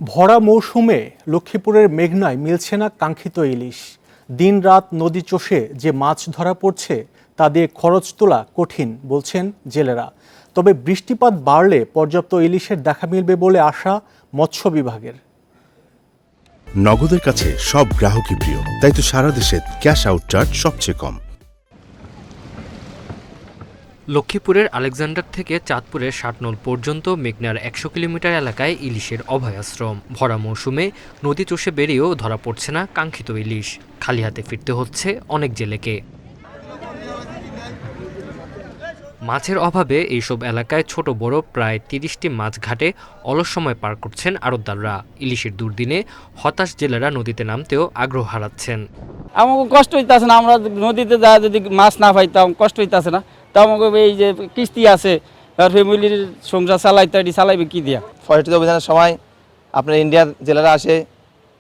ভরা মৌসুমে লক্ষ্মীপুরের মেঘনায় মিলছে না কাঙ্ক্ষিত ইলিশ। দিনরাত নদী চষে যে মাছ ধরা পড়ছে তা দিয়ে খরচ তোলা কঠিন বলছেন জেলেরা। তবে বৃষ্টিপাত বাড়লে পর্যাপ্ত ইলিশের দেখা মিলবে বলে আশা মৎস্য বিভাগের। নগদের কাছে সব গ্রাহকই প্রিয়, তাই তো সারা দেশে ক্যাশ আউট চার্জ সবচেয়ে কম। লক্ষ্মীপুরের আলেকজান্ডার থেকে চাঁদপুরের ষাটনল পর্যন্ত মেঘনার ১০০ কিলোমিটার এলাকায় ইলিশের অভয়াশ্রম। ভরা মৌসুমে নদী চষে বেরিয়েও ধরা পড়ছে না কাঙ্ক্ষিত ইলিশ। খালি হাতে ফিরতে হচ্ছে অনেক জেলেকে। মাছের অভাবে এইসব এলাকায় ছোট বড় প্রায় ৩০টি মাছ ঘাটে অলস সময় পার করছেন আড়তদাররা। ইলিশের দুর্দিনে হতাশ জেলেরা নদীতে নামতেও আগ্রহ হারাচ্ছেন। আমাকে কষ্ট হইতেছে না, আমরা নদীতে যা যদি মাছ না পাইতাম কষ্ট হইতেছে না। তো আমাকে এই যে কিস্তি আছে ফ্যামিলির সংসার চালাইবে কি দিয়া। ফরেস্ট অভিযানের সময় আপনার ইন্ডিয়ার জেলেরা আসে,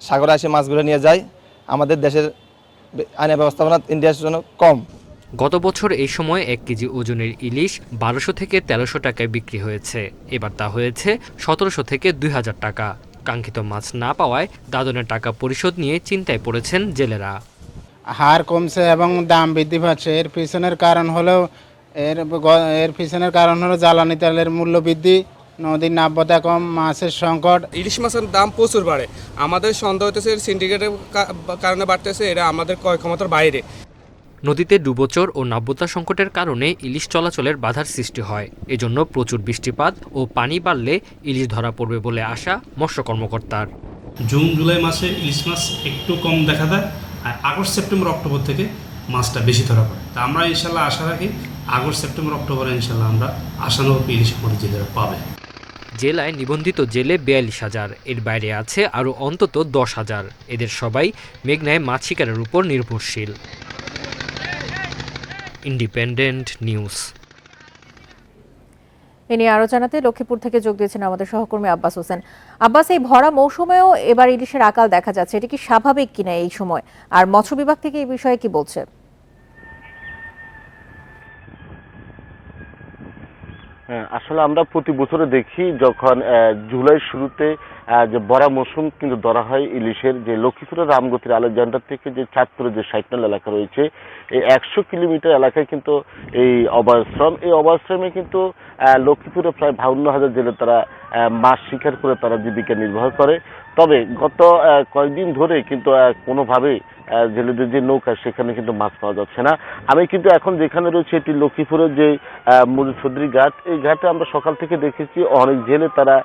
সাগরে আসে মাছগুলো নিয়ে যায়। আমাদের দেশের আইনের ব্যবস্থাপনা ইন্ডিয়ার জন্য কম। গত বছর এই সময় ১ কেজি ওজনের ইলিশ ১২০০ থেকে ১৩০০ টাকায় বিক্রি হয়েছে। এবার তা হয়েছে ১৭০০ থেকে ২০০০ টাকা। কাঙ্ক্ষিত মাছ না পাওয়ায় দাদনের টাকা পরিশোধ নিয়ে চিন্তায় পড়েছেন জেলেরা। হার কমছে এবং দাম বৃদ্ধি পাচ্ছে। এর পিছনের কারণ হলো জ্বালানি তেলের মূল্য বৃদ্ধি, নদীর নাব্যতা কম, মাছের সংকট। ইলিশ মাছের দাম প্রচুর বাড়ে। আমাদের সন্দেহ হতেছে সিন্ডিকেটের কারণে বাড়তেছে, এটা আমাদের ক্রয় ক্ষমতার বাইরে। নদীতে ডুবোচর ও নাব্যতা সংকটের কারণে ইলিশ চলাচলের বাধার সৃষ্টি হয়। এজন্য প্রচুর বৃষ্টিপাত ও পানি বাড়লে ইলিশ ধরা পড়বে বলে আশা মৎস্য কর্মকর্তার। জুন জুলাই মাসে ইলিশ মাছ একটু কম দেখা দেয়, আর আগস্ট সেপ্টেম্বর অক্টোবর থেকে মাছটা বেশি ধরা পড়ে। তা আমরা ইনশাল্লাহ আশা রাখি আগস্ট সেপ্টেম্বর অক্টোবরে ইনশাল্লাহ আমরা আশানুরূপ ইলিশ আমাদের জেলেরা পাবে। জেলায় নিবন্ধিত জেলে ৪২,০০০, এর বাইরে আছে আরও অন্তত ১০,০০০। এদের সবাই মেঘনায় মাছ শিকারের উপর নির্ভরশীল। Independent news. এ নিয়ে আরো জানাতে লক্ষ্মীপুর থেকে যোগ দিয়েছেন আমাদের সহকর্মী আব্বাস হোসেন। আব্বাস, এই ভরা মৌসুমেও এবার ইলিশের আকাল দেখা যাচ্ছে, এটা কি স্বাভাবিক কিনা এই সময়? আর মৎস্য বিভাগ থেকে এই বিষয়ে কি বলছে? আসলে আমরা প্রতি বছরে দেখি যখন জুলাই শুরুতে যে ভরা মৌসুম কিন্তু ধরা হয় ইলিশের, যে লক্ষ্মীপুরের রামগতির আলেকজান্ডার থেকে যে চাঁদপুরের যে ষাটনল এলাকা রয়েছে, এই ১০০ কিলোমিটার এলাকায় কিন্তু এই অভয়াশ্রমে কিন্তু লক্ষ্মীপুরে প্রায় ৫২,০০০ জেলে তারা মাছ শিকার করে তারা জীবিকা নির্বাহ করে। তবে গত কয়েকদিন ধরে কিন্তু কোনোভাবেই জেলেদের যে নৌকা সেখানে কিন্তু মাছ পাওয়া যাচ্ছে না। আমি কিন্তু এখন যেখানে রয়েছে এটি লক্ষ্মীপুরের যে মজুদ চৌধুরী ঘাট, এই ঘাটে আমরা সকাল থেকে দেখেছি অনেক জেলে তারা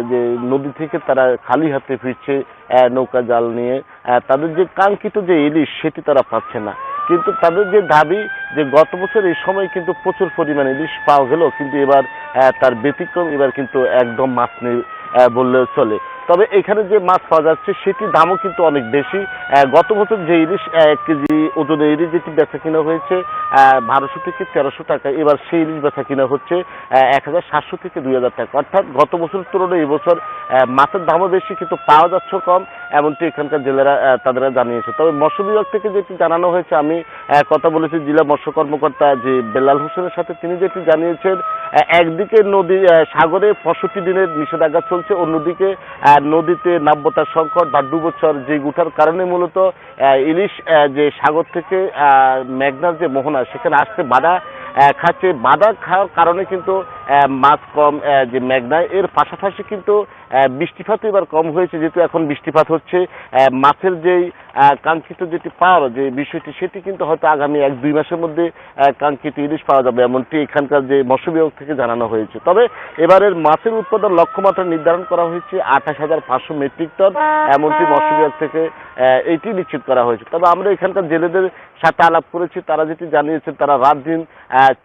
যে নদী থেকে তারা খালি হাতে ফিরছে নৌকা জাল নিয়ে। তাদের যে কাঙ্ক্ষিত যে ইলিশ সেটি তারা পাচ্ছে না। কিন্তু তাদের যে দাবি যে গত বছর এই সময় কিন্তু প্রচুর পরিমাণে ইলিশ পাওয়া গেল, কিন্তু এবার তার ব্যতিক্রম, এবার কিন্তু একদম মাছ নেই বললেও চলে। তবে এখানে যে মাছ পাওয়া যাচ্ছে সেটির দামও কিন্তু অনেক বেশি। গত বছর যে ইলিশ ১ কেজি ওজনের ইলিশ যেটি বেচা কিনা হয়েছে ১২০০ থেকে ১৩০০ টাকা, এবার সেই ইলিশ বেচা কিনা হচ্ছে ১৭০০ থেকে ২০০০ টাকা। অর্থাৎ গত বছরের তুলনায় এবছর মাছের দামও বেশি কিন্তু পাওয়া যাচ্ছে কম, এমনটি এখানকার জেলেরা তাদেরা জানিয়েছে। তবে মৎস্য বিভাগ থেকে যেটি জানানো হয়েছে, আমি কথা বলেছি জেলা মৎস্য কর্মকর্তা যে বেলাল হোসেনের সাথে, তিনি যেটি জানিয়েছেন একদিকে সাগরে ৬৫ দিনের নিষেধাজ্ঞা চলছে, অন্যদিকে নদীতে নাব্যতার সংকট বা ডুবোচর যে উঠার কারণে মূলত ইলিশ যে সাগর থেকে মেঘনার যে মোহনা সেখানে আসতে বাধা খাচ্ছে। বাধা খাওয়ার কারণে কিন্তু মাছ কম যে মেঘনায়। এর পাশাপাশি কিন্তু বৃষ্টিপাত এবার কম হয়েছে, যেহেতু এখন বৃষ্টিপাত হচ্ছে, মাছের যেই কাঙ্ক্ষিত যেটি পাওয়ার যে বিষয়টি সেটি কিন্তু হয়তো আগামী ১-২ মাসের মধ্যে কাঙ্ক্ষিত ইলিশ পাওয়া যাবে, এমনটি এখানকার যে মৎস্য বিভাগ থেকে জানানো হয়েছে। তবে এবারের মাছের উৎপাদন লক্ষ্যমাত্রা নির্ধারণ করা হয়েছে ২৮,৫০০ মেট্রিক টন, এমনটি মৎস্য বিভাগ থেকে এটি নিশ্চিত করা হয়েছে। তবে আমরা এখানকার জেলেদের সাথে আলাপ করেছি, তারা যেটি জানিয়েছেন তারা রাত দিন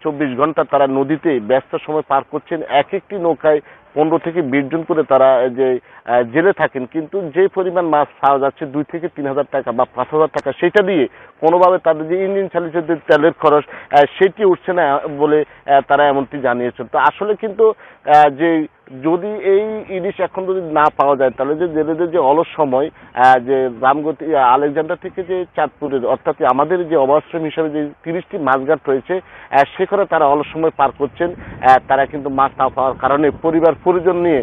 ২৪ ঘন্টা তারা নদীতে ব্যস্ত সময় পার করছেন। এক একটি নৌকায় ১৫ থেকে ২০ জন করে তারা যে জেলে থাকেন, কিন্তু যে পরিমাণ মাছ পাওয়া যাচ্ছে ২ থেকে ৩,০০০ টাকা বা ৫,০০০ টাকা, সেটা দিয়ে কোনোভাবে তাদের যে ইঞ্জিন চালিত যে তেলের খরচ সেটি উঠছে না বলে তারা এমনটি জানিয়েছেন। তো আসলে কিন্তু যে যদি এই ইলিশ এখন যদি না পাওয়া যায় তাহলে যে জেলেদের যে অলস সময় যে রামগতি আলেকজান্ডার থেকে যে চাঁদপুরের অর্থাৎ আমাদের যে অবস্থান হিসাবে যে 30টি মাছঘাট রয়েছে সেখানে তারা অলস সময় পার করছেন। তারা কিন্তু মাছ না পাওয়ার কারণে পরিবার পরিজন নিয়ে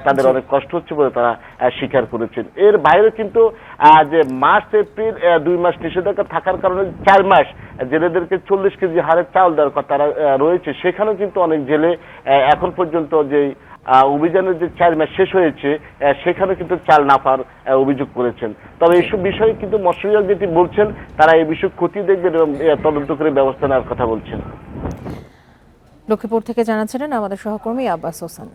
তাদের অনেক কষ্ট হচ্ছে বলে তারা স্বীকার করেছেন। এর বাইরে কিন্তু যে মার্চ এপ্রিল 2 মাস নিষেধাজ্ঞা থাকার কারণে 4 মাস জেলেদেরকে 40 কেজি হারে চাল দেওয়ার কথা তারা রয়েছে। সেখানেও কিন্তু অনেক জেলে এখন পর্যন্ত যে অভিযানের যে 4 মাস শেষ হয়েছে সেখানে কিন্তু চাল না পাওয়ার অভিযোগ করেছেন। তবে এইসব বিষয়ে কিন্তু মৎস্য বিভাগ যেটি বলছেন তারা এই বিষয়ে খতিয়ে দেখবেন এবং তদন্ত করে ব্যবস্থা নেওয়ার কথা বলছেন। লক্ষ্মীপুর থেকে জানাচ্ছিলেন আমাদের সহকর্মী আব্বাস হোসেন।